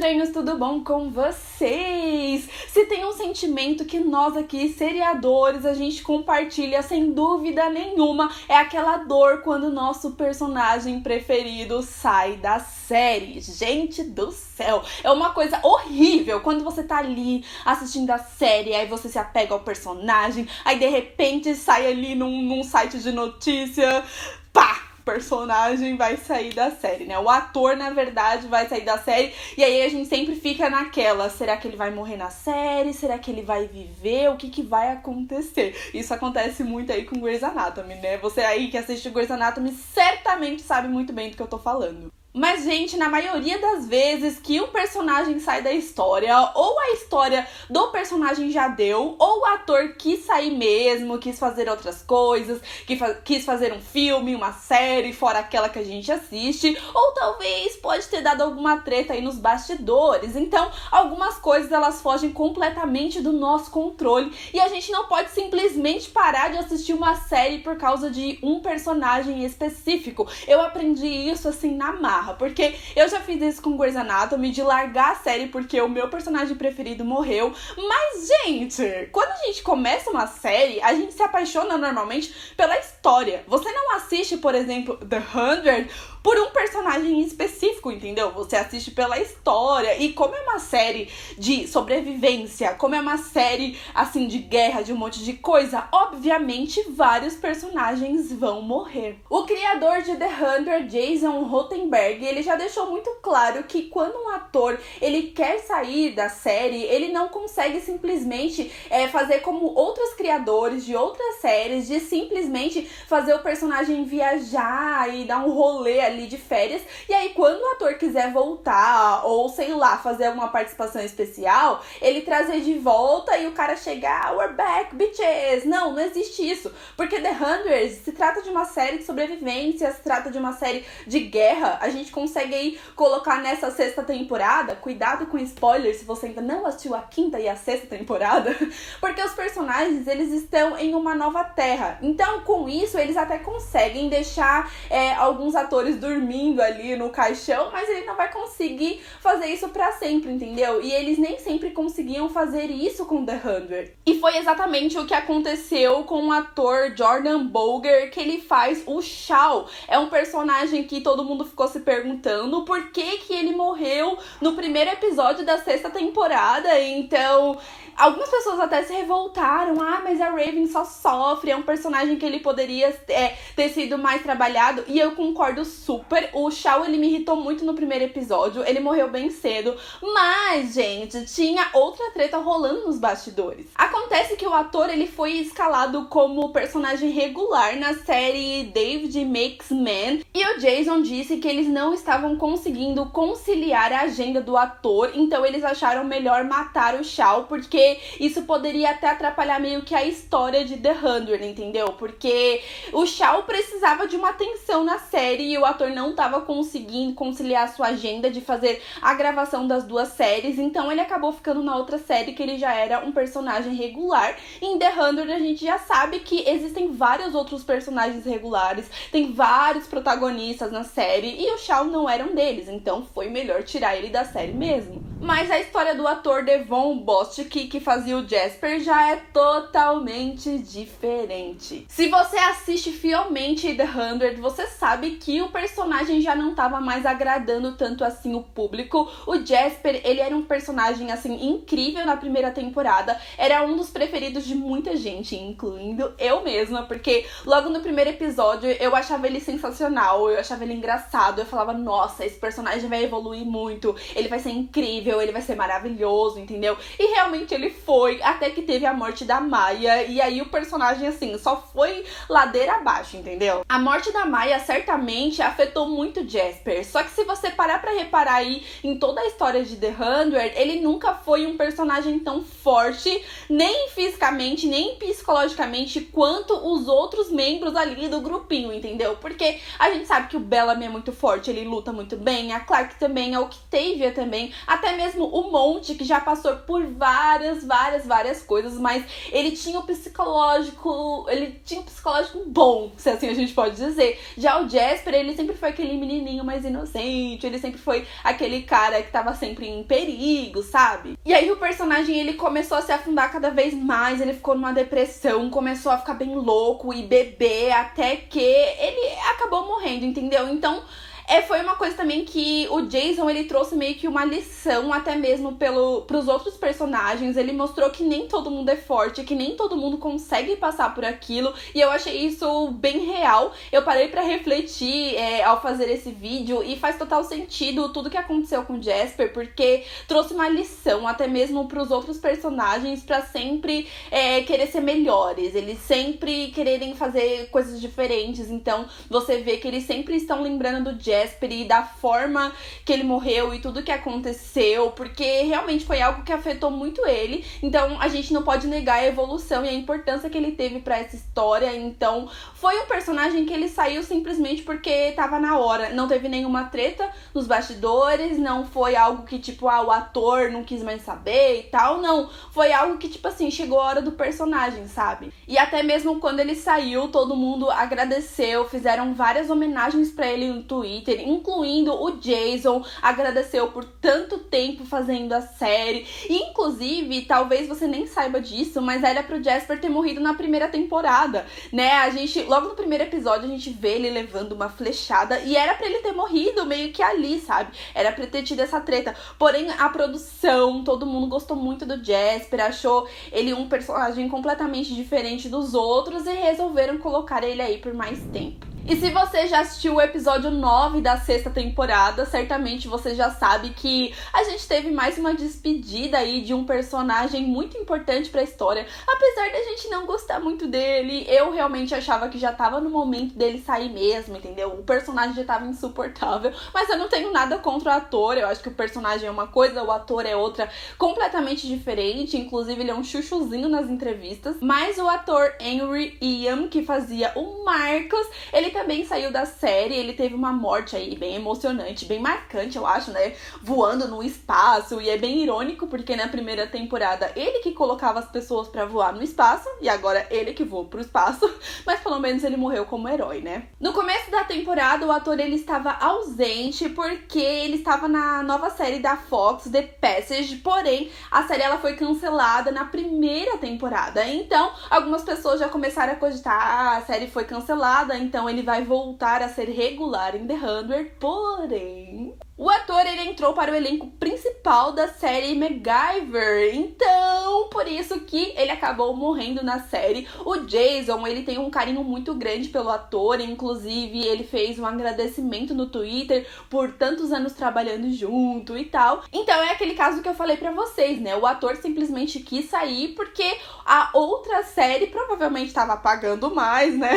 estranhos, tudo bom com vocês? Se tem um sentimento que nós aqui, seriadores, a gente compartilha sem dúvida nenhuma, é aquela dor quando o nosso personagem preferido sai da série. Gente do céu, é uma coisa horrível quando você tá ali assistindo a série, aí você se apega ao personagem, aí de repente sai ali num site de notícia, pá! Personagem vai sair da série, né? O ator, na verdade, vai sair da série. E aí a gente sempre fica naquela: será que ele vai morrer na série? Será que ele vai viver? O que vai acontecer? Isso acontece muito aí com Grey's Anatomy, né? Você aí que assiste Grey's Anatomy certamente sabe muito bem do que eu tô falando. Mas, gente, na maioria das vezes que um personagem sai da história, ou a história do personagem já deu, ou o ator quis sair mesmo, quis fazer outras coisas, quis fazer um filme, uma série, fora aquela que a gente assiste, ou talvez pode ter dado alguma treta aí nos bastidores. Então, algumas coisas elas fogem completamente do nosso controle e a gente não pode simplesmente parar de assistir uma série por causa de um personagem específico. Eu aprendi isso assim na marra. Porque eu já fiz isso com Grey's Anatomy, de largar a série porque o meu personagem preferido morreu. Mas, gente, quando a gente começa uma série, a gente se apaixona normalmente pela história. Você não assiste, por exemplo, The 100 por um personagem específico, entendeu? Você assiste pela história. E como é uma série de sobrevivência, como é uma série, assim, de guerra, de um monte de coisa, obviamente vários personagens vão morrer. O criador de The 100, Jason Rothenberg, ele já deixou muito claro que quando um ator ele quer sair da série, ele não consegue simplesmente fazer como outros criadores de outras séries, de simplesmente fazer o personagem viajar e dar um rolê ali de férias, e aí quando o ator quiser voltar, ou sei lá, fazer alguma participação especial, ele trazer de volta e o cara chegar, we're back, bitches! Não existe isso, porque The 100 se trata de uma série de sobrevivência, se trata de uma série de guerra. A gente consegue aí colocar nessa sexta temporada, cuidado com spoilers se você ainda não assistiu a quinta e a sexta temporada, porque os personagens, eles estão em uma nova terra, então com isso eles até conseguem deixar alguns atores dormindo ali no caixão, mas ele não vai conseguir fazer isso pra sempre, entendeu? E eles nem sempre conseguiam fazer isso com The 100. E foi exatamente o que aconteceu com o ator Jordan Bolger, que ele faz o Shaw. É um personagem que todo mundo ficou se perguntando por que ele morreu no primeiro episódio da sexta temporada. Então, algumas pessoas até se revoltaram. Mas a Raven só sofre, é um personagem que ele poderia ter sido mais trabalhado. E eu concordo super. O Shaw, ele me irritou muito no primeiro episódio, ele morreu bem cedo. Mas, gente, tinha outra treta rolando nos bastidores. Acontece que o ator, ele foi escalado como personagem regular na série David Makes Man. E o Jason disse que eles não estavam conseguindo conciliar a agenda do ator, então eles acharam melhor matar o Shaw, porque isso poderia até atrapalhar meio que a história de The 100, entendeu? Porque o Shaw precisava de uma atenção na série e o ator não estava conseguindo conciliar a sua agenda de fazer a gravação das duas séries, então ele acabou ficando na outra série que ele já era um personagem regular. Em The 100 a gente já sabe que existem vários outros personagens regulares, tem vários protagonistas na série e o Shaw não era um deles, então foi melhor tirar ele da série mesmo. Mas a história do ator Devon Bostic, que fazia o Jasper, já é totalmente diferente. Se você assiste fielmente The 100, você sabe que o personagem já não estava mais agradando tanto assim o público. O Jasper, ele era um personagem assim incrível na primeira temporada, era um dos preferidos de muita gente, incluindo eu mesma, porque logo no primeiro episódio eu achava ele sensacional, eu achava ele engraçado, eu falava, nossa, esse personagem vai evoluir muito, ele vai ser incrível, ele vai ser maravilhoso, entendeu? E realmente ele foi, até que teve a morte da Maya, e aí o personagem assim, só foi ladeira abaixo, entendeu? A morte da Maya certamente afetou muito Jasper, só que se você parar pra reparar aí em toda a história de The 100, ele nunca foi um personagem tão forte, nem fisicamente, nem psicologicamente, quanto os outros membros ali do grupinho, entendeu? Porque a gente sabe que o Bellamy é muito forte, ele luta muito bem, a Clarke também, a Octavia também, até mesmo o Monte, que já passou por várias coisas, mas ele tinha um psicológico bom, se assim a gente pode dizer. Já o Jasper, ele sempre foi aquele menininho mais inocente, ele sempre foi aquele cara que tava sempre em perigo, sabe? E aí o personagem, ele começou a se afundar cada vez mais, ele ficou numa depressão, começou a ficar bem louco e beber, até que ele acabou morrendo, entendeu? Então, foi uma coisa também que o Jason, ele trouxe meio que uma lição até mesmo pros outros personagens. Ele mostrou que nem todo mundo é forte, que nem todo mundo consegue passar por aquilo, e eu achei isso bem real. Eu parei pra refletir ao fazer esse vídeo, e faz total sentido tudo que aconteceu com o Jasper, porque trouxe uma lição até mesmo pros outros personagens pra sempre querer ser melhores, eles sempre quererem fazer coisas diferentes. Então você vê que eles sempre estão lembrando do Jasper e da forma que ele morreu e tudo que aconteceu, porque realmente foi algo que afetou muito ele. Então a gente não pode negar a evolução e a importância que ele teve pra essa história. Então foi um personagem que ele saiu simplesmente porque tava na hora, não teve nenhuma treta nos bastidores, não foi algo que tipo, o ator não quis mais saber e tal, não, foi algo que tipo assim, chegou a hora do personagem, sabe? E até mesmo quando ele saiu, todo mundo agradeceu, fizeram várias homenagens pra ele no Twitter, incluindo o Jason, agradeceu por tanto tempo fazendo a série. E, inclusive, talvez você nem saiba disso, mas era pro Jasper ter morrido na primeira temporada, né? A gente, logo no primeiro episódio, a gente vê ele levando uma flechada, e era pra ele ter morrido meio que ali, sabe? Era pra ter tido essa treta. Porém, a produção, todo mundo gostou muito do Jasper, achou ele um personagem completamente diferente dos outros, e resolveram colocar ele aí por mais tempo. E se você já assistiu o episódio 9 da 6ª temporada, certamente você já sabe que a gente teve mais uma despedida aí de um personagem muito importante pra história. Apesar da gente não gostar muito dele, eu realmente achava que já tava no momento dele sair mesmo, entendeu? O personagem já tava insuportável, mas eu não tenho nada contra o ator, eu acho que o personagem é uma coisa, o ator é outra, completamente diferente. Inclusive ele é um chuchuzinho nas entrevistas. Mas o ator Henry Ian, que fazia o Marcos, ele também saiu da série. Ele teve uma morte aí bem emocionante, bem marcante, eu acho, né? Voando no espaço, e é bem irônico porque na primeira temporada ele que colocava as pessoas pra voar no espaço, e agora ele que voa pro espaço, mas pelo menos ele morreu como herói, né? No começo da temporada, o ator ele estava ausente porque ele estava na nova série da Fox, The Passage, porém a série ela foi cancelada na primeira temporada. Então algumas pessoas já começaram a cogitar, a série foi cancelada, então ele vai voltar a ser regular em The 100, porém o ator, ele entrou para o elenco principal da série MacGyver, então por isso que ele acabou morrendo na série. O Jason, ele tem um carinho muito grande pelo ator, inclusive ele fez um agradecimento no Twitter por tantos anos trabalhando junto e tal. Então é aquele caso que eu falei pra vocês, né? O ator simplesmente quis sair porque a outra série provavelmente estava pagando mais, né?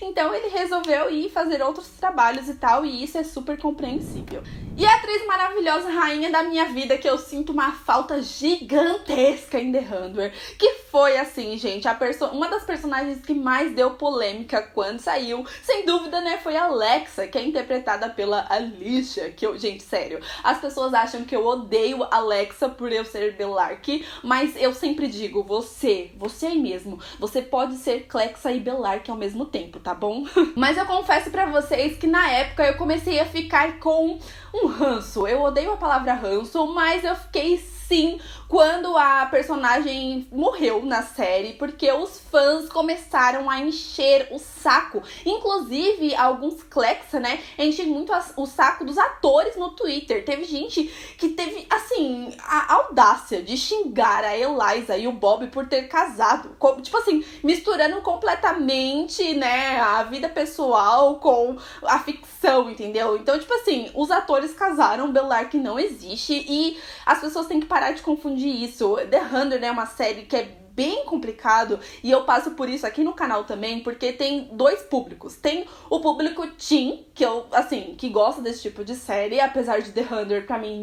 Então ele resolveu ir fazer outros trabalhos e tal, e isso é super compreensível. E a atriz maravilhosa, rainha da minha vida, que eu sinto uma falta gigantesca em The 100, que foi assim, gente, uma das personagens que mais deu polêmica quando saiu, sem dúvida, né, foi a Alexa, que é interpretada pela Alicia, que gente, sério, as pessoas acham que eu odeio a Alexa por eu ser Belark, mas eu sempre digo, você aí mesmo, você pode ser Clexa e Belark ao mesmo tempo, tá bom? Mas eu confesso pra vocês que na época eu comecei a ficar com um ranço. Eu odeio a palavra ranço, mas eu fiquei sim quando a personagem morreu na série, porque os fãs começaram a encher o saco. Inclusive, alguns Clexa, né, enchem muito o saco dos atores no Twitter. Teve gente que teve, assim, a audácia de xingar a Eliza e o Bob por ter casado. Tipo assim, misturando completamente, né, a vida pessoal com a ficção, entendeu? Então, tipo assim, os atores casaram, Belark não existe, e as pessoas têm que parar de confundir isso. The 100 é uma série que é bem complicado, e eu passo por isso aqui no canal também, porque tem dois públicos. Tem o público teen, que gosta desse tipo de série, apesar de The 100 pra mim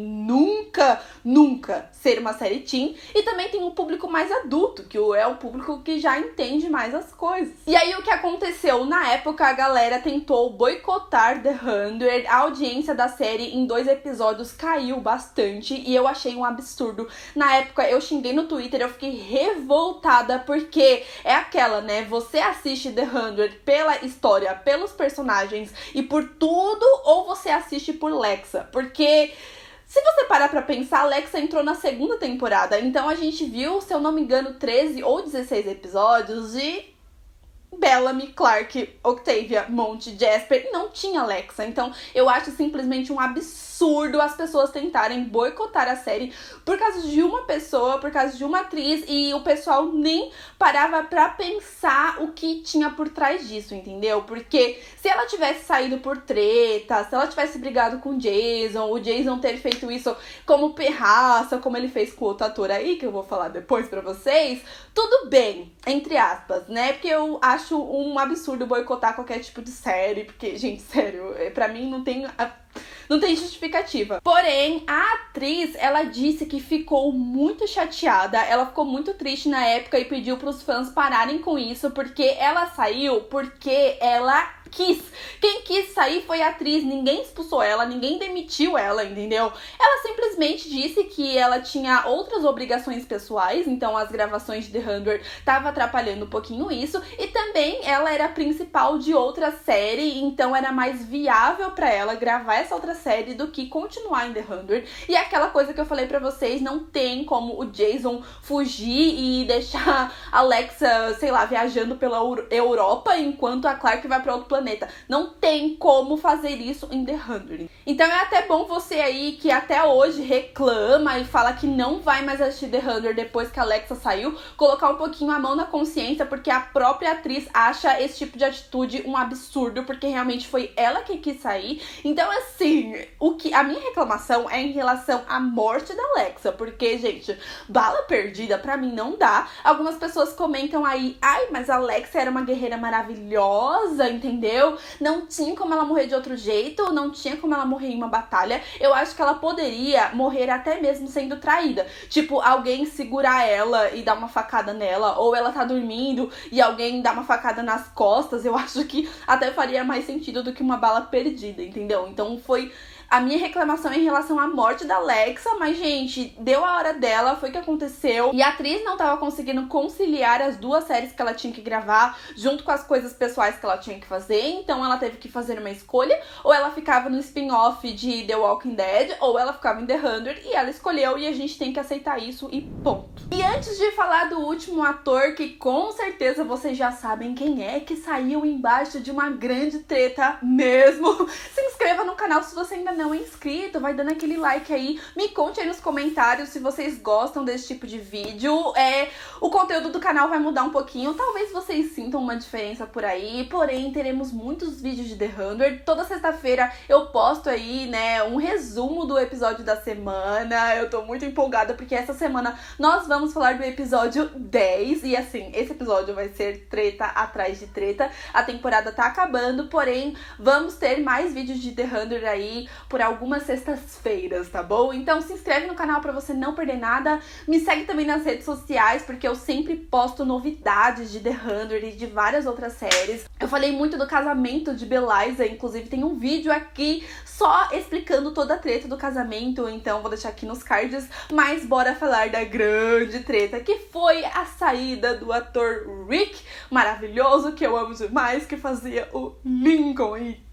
nunca ser uma série teen. E também tem um público mais adulto, que é o público que já entende mais as coisas. E aí o que aconteceu? Na época a galera tentou boicotar The 100, a audiência da série em 2 episódios caiu bastante e eu achei um absurdo. Na época eu xinguei no Twitter, eu fiquei revoltada, porque é aquela, né? Você assiste The 100 pela história, pelos personagens e por tudo, ou você assiste por Lexa? Porque se você parar pra pensar, a Lexa entrou na 2ª temporada, então a gente viu, se eu não me engano, 13 ou 16 episódios e Bellamy, Clark, Octavia, Monty, Jasper, não tinha Lexa. Então eu acho simplesmente um absurdo as pessoas tentarem boicotar a série por causa de uma pessoa, por causa de uma atriz, e o pessoal nem parava pra pensar o que tinha por trás disso, entendeu? Porque se ela tivesse saído por treta, se ela tivesse brigado com o Jason ter feito isso como pirraça, como ele fez com outro ator aí, que eu vou falar depois pra vocês, tudo bem, entre aspas, né? Porque eu acho um absurdo boicotar qualquer tipo de série, porque, gente, sério, pra mim não tem justificativa. Porém, a atriz, ela disse que ficou muito chateada, ela ficou muito triste na época e pediu pros fãs pararem com isso, porque ela saiu porque ela quis. Quem quis sair foi a atriz, ninguém expulsou ela, ninguém demitiu ela, entendeu? Ela simplesmente disse que ela tinha outras obrigações pessoais, então as gravações de The 100 tava atrapalhando um pouquinho isso, e também ela era a principal de outra série, então era mais viável pra ela gravar essa outra série do que continuar em The 100. E aquela coisa que eu falei pra vocês, não tem como o Jason fugir e deixar a Alexa, sei lá, viajando pela Europa enquanto a Clark vai pra outro planeta. Não tem como fazer isso em The 100. Então é até bom você aí que até hoje reclama e fala que não vai mais assistir The 100 depois que a Alexa saiu, colocar um pouquinho a mão na consciência, porque a própria atriz acha esse tipo de atitude um absurdo, porque realmente foi ela que quis sair. Então assim, a minha reclamação é em relação à morte da Alexa, porque, gente, bala perdida pra mim não dá. Algumas pessoas comentam aí, ai, mas a Alexa era uma guerreira maravilhosa, entendeu? Não tinha como ela morrer de outro jeito, não tinha como ela morrer em uma batalha. Eu acho que ela poderia morrer até mesmo sendo traída. Tipo, alguém segurar ela e dar uma facada nela, ou ela tá dormindo e alguém dá uma facada nas costas. Eu acho que até faria mais sentido do que uma bala perdida, entendeu? Então foi a minha reclamação em relação à morte da Alexa, mas, gente, deu a hora dela, foi o que aconteceu. E a atriz não tava conseguindo conciliar as 2 séries que ela tinha que gravar, junto com as coisas pessoais que ela tinha que fazer. Então ela teve que fazer uma escolha, ou ela ficava no spin-off de The Walking Dead, ou ela ficava em The 100, e ela escolheu, e a gente tem que aceitar isso e ponto. E antes de falar do último ator, que com certeza vocês já sabem quem é, que saiu embaixo de uma grande treta mesmo, se inscreva no canal se você ainda não é inscrito, vai dando aquele like aí, me conte aí nos comentários se vocês gostam desse tipo de vídeo. O conteúdo do canal vai mudar um pouquinho, talvez vocês sintam uma diferença por aí, porém teremos muitos vídeos de The 100, toda sexta-feira eu posto aí, né, um resumo do episódio da semana. Eu tô muito empolgada porque essa semana nós vamos falar do episódio 10, e assim, esse episódio vai ser treta atrás de treta, a temporada tá acabando, porém vamos ter mais vídeos de The 100 aí por algumas sextas-feiras, tá bom? Então se inscreve no canal pra você não perder nada, me segue também nas redes sociais, porque eu sempre posto novidades de The 100 e de várias outras séries. Eu falei muito do casamento de Beliza, inclusive tem um vídeo aqui só explicando toda a treta do casamento, então vou deixar aqui nos cards, mas bora falar da grande treta, que foi a saída do ator Rick, maravilhoso, que eu amo demais, que fazia o Lincoln. E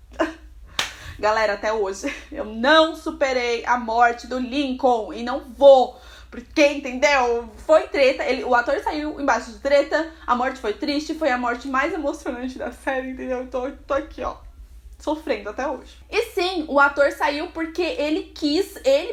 galera, até hoje eu não superei a morte do Lincoln e não vou, porque, entendeu? Foi treta, o ator saiu embaixo de treta, a morte foi triste, foi a morte mais emocionante da série, entendeu? Tô aqui, ó, sofrendo até hoje. E sim, o ator saiu porque ele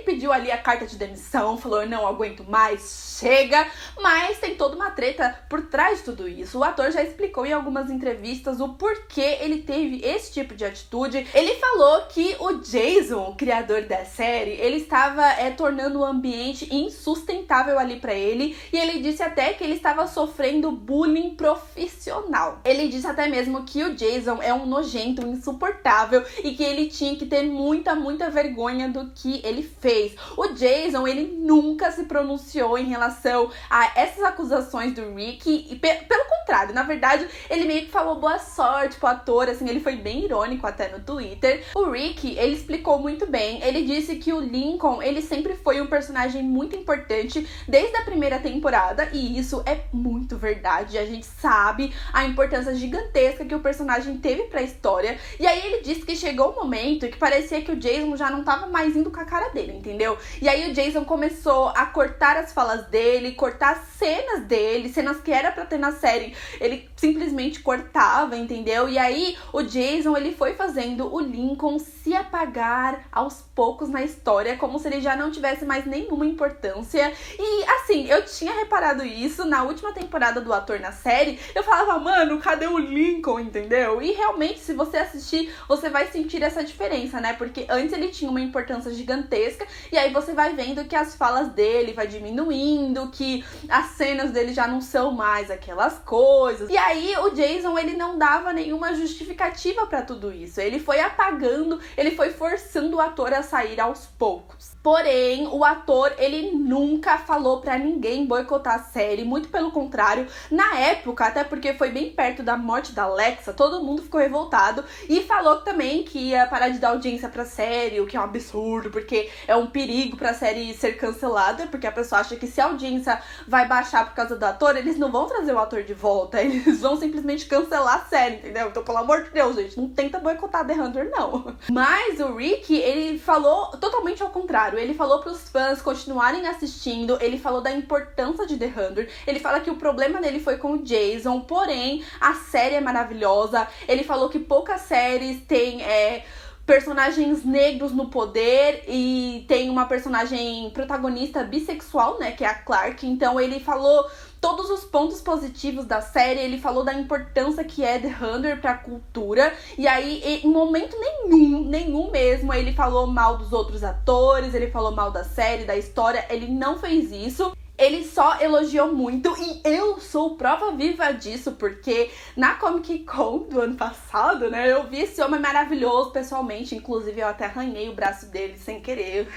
pediu ali a carta de demissão, falou, eu não aguento mais, chega, mas tem toda uma treta por trás de tudo isso. O ator já explicou em algumas entrevistas o porquê ele teve esse tipo de atitude. Ele falou que o Jason, o criador da série, ele estava tornando o ambiente insustentável ali pra ele, e ele disse até que ele estava sofrendo bullying profissional. Ele disse até mesmo que o Jason é um nojento, insuportável, e que ele tinha que ter muita vergonha do que ele fez. O Jason, ele nunca se pronunciou em relação a essas acusações do Rick, e pelo contrário, na verdade, ele meio que falou boa sorte pro ator, assim, ele foi bem irônico até no Twitter. O Rick, ele explicou muito bem, ele disse que o Lincoln, ele sempre foi um personagem muito importante desde a primeira temporada, e isso é muito verdade, a gente sabe a importância gigantesca que o personagem teve pra história, e aí ele disse que chegou um momento que parecia que o Jason já não tava mais indo com a cara dele, entendeu? E aí o Jason começou a cortar as falas dele, cortar cenas dele, cenas que era pra ter na série, ele simplesmente cortava, entendeu? E aí o Jason, ele foi fazendo o Lincoln se apagar aos poucos na história, como se ele já não tivesse mais nenhuma importância. E assim, eu tinha reparado isso na última temporada do ator na série, eu falava, mano, cadê o Lincoln, entendeu? E realmente, se você assistir, você vai sentir essa diferença, né? Porque antes ele tinha uma importância gigantesca, e aí você vai vendo que as falas dele vai diminuindo, que as cenas dele já não são mais aquelas coisas. E aí o Jason, ele não dava nenhuma justificativa pra tudo isso. Ele foi apagando, ele foi forçando o ator a sair aos poucos. Porém, o ator, ele nunca falou pra ninguém boicotar a série, muito pelo contrário. Na época, até porque foi bem perto da morte da Alexa, todo mundo ficou revoltado e falou também que ia parar de dar audiência pra série, o que é um absurdo, porque é um perigo pra série ser cancelada, porque a pessoa acha que se a audiência vai baixar por causa do ator, eles não vão trazer o ator de volta, eles vão simplesmente cancelar a série, entendeu? Então, pelo amor de Deus, gente, não tenta boicotar The Hunter, não. Mas o Rick, ele falou totalmente ao contrário. Ele falou pros fãs continuarem assistindo, ele falou da importância de The Hunter, ele fala que o problema dele foi com o Jason, porém, a série é maravilhosa. Ele falou que poucas séries têm personagens negros no poder e tem uma personagem protagonista bissexual, né, que é a Clark. Então ele falou todos os pontos positivos da série, ele falou da importância que é The Hunter pra cultura, e aí em momento nenhum mesmo, ele falou mal dos outros atores, ele falou mal da série, da história, ele não fez isso. Ele só elogiou muito, e eu sou prova viva disso, porque na Comic Con do ano passado, né, eu vi esse homem maravilhoso pessoalmente, inclusive eu até arranhei o braço dele sem querer.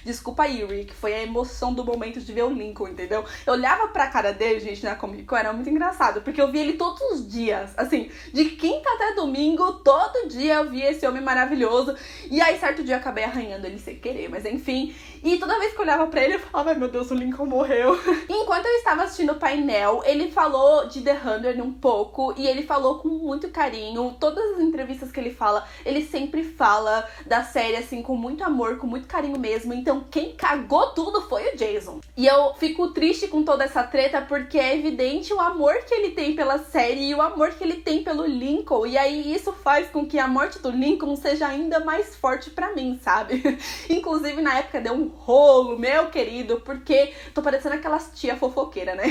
Desculpa aí, Rick, foi a emoção do momento de ver o Lincoln, entendeu? Eu olhava pra cara dele, gente, na Comic Con, era muito engraçado, porque eu vi ele todos os dias, assim, de quinta até domingo, todo dia eu via esse homem maravilhoso, e aí certo dia eu acabei arranhando ele sem querer, mas enfim, e toda vez que eu olhava pra ele, eu falava, ai meu Deus, o Lincoln morreu. Enquanto eu estava assistindo o painel, ele falou de The Hunter um pouco, e ele falou com muito carinho. Todas as entrevistas que ele fala, ele sempre fala da série assim com muito amor, com muito carinho mesmo. Então quem cagou tudo foi o Jason. E eu fico triste com toda essa treta, porque é evidente o amor que ele tem pela série e o amor que ele tem pelo Lincoln, e aí isso faz com que a morte do Lincoln seja ainda mais forte pra mim, sabe? Inclusive na época deu um rolo, meu querido, porque tô parecendo aquelas tia fofoqueira, né?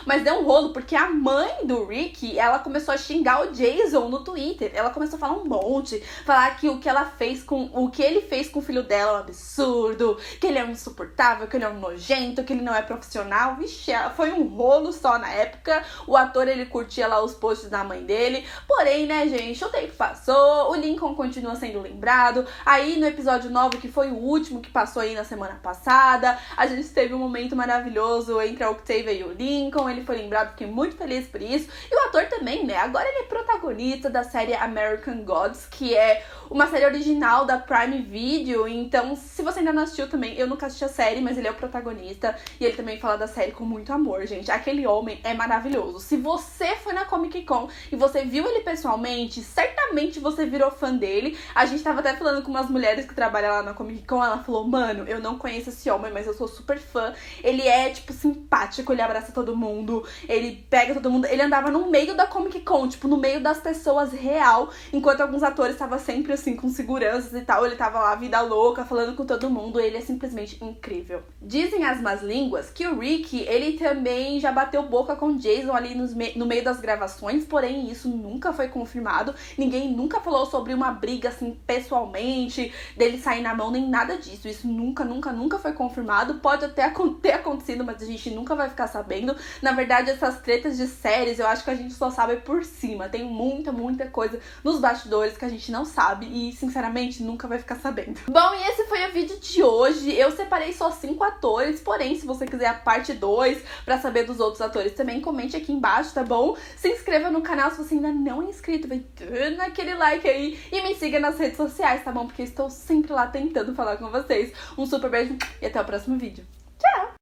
Mas deu um rolo porque a mãe do Rick, ela começou a xingar o Jason no Twitter. Ela começou a falar um monte, falar que o que ele fez com o filho dela é um absurdo, que ele é um insuportável, que ele é um nojento, que ele não é profissional. Vixe, foi um rolo só na época. O ator, ele curtia lá os posts da mãe dele. Porém, né, gente, o tempo passou, o Lincoln continua sendo lembrado. Aí no episódio 9, que foi o último que passou aí na semana passada, a gente teve um momento maravilhoso entre a Octavia e o Lincoln. Ele foi lembrado, fiquei muito feliz por isso. E o ator também, né? Agora ele é protagonista da série American Gods, que é uma série original da Prime Video. Então, se você ainda não assistiu também, eu nunca assisti a série, mas ele é o protagonista. E ele também fala da série com muito amor, gente. Aquele homem é maravilhoso. Se você foi na Comic Con e você viu ele pessoalmente, certamente você virou fã dele. A gente tava até falando com umas mulheres que trabalham lá na Comic Con. Ela falou, mano, eu não conheço esse homem, mas eu sou super fã. Ele é é, tipo, simpático, ele abraça todo mundo, ele pega todo mundo, ele andava no meio da Comic Con, tipo, no meio das pessoas real, enquanto alguns atores estavam sempre, assim, com seguranças e tal, ele tava lá, vida louca, falando com todo mundo, ele é simplesmente incrível. Dizem as más línguas que o Rick, ele também já bateu boca com o Jason ali no meio das gravações, porém isso nunca foi confirmado, ninguém nunca falou sobre uma briga, assim, pessoalmente, dele sair na mão, nem nada disso, isso nunca foi confirmado, pode até ter acontecido, mas a gente nunca vai ficar sabendo. Na verdade, essas tretas de séries, eu acho que a gente só sabe por cima, tem muita coisa nos bastidores que a gente não sabe e, sinceramente, nunca vai ficar sabendo. Bom, e esse foi o vídeo de hoje, eu separei só 5 atores, porém, se você quiser a parte 2 pra saber dos outros atores também, comente aqui embaixo, tá bom? Se inscreva no canal se você ainda não é inscrito, vai dando aquele like aí e me siga nas redes sociais, tá bom? Porque eu estou sempre lá tentando falar com vocês. Um super beijo e até o próximo vídeo. Tchau!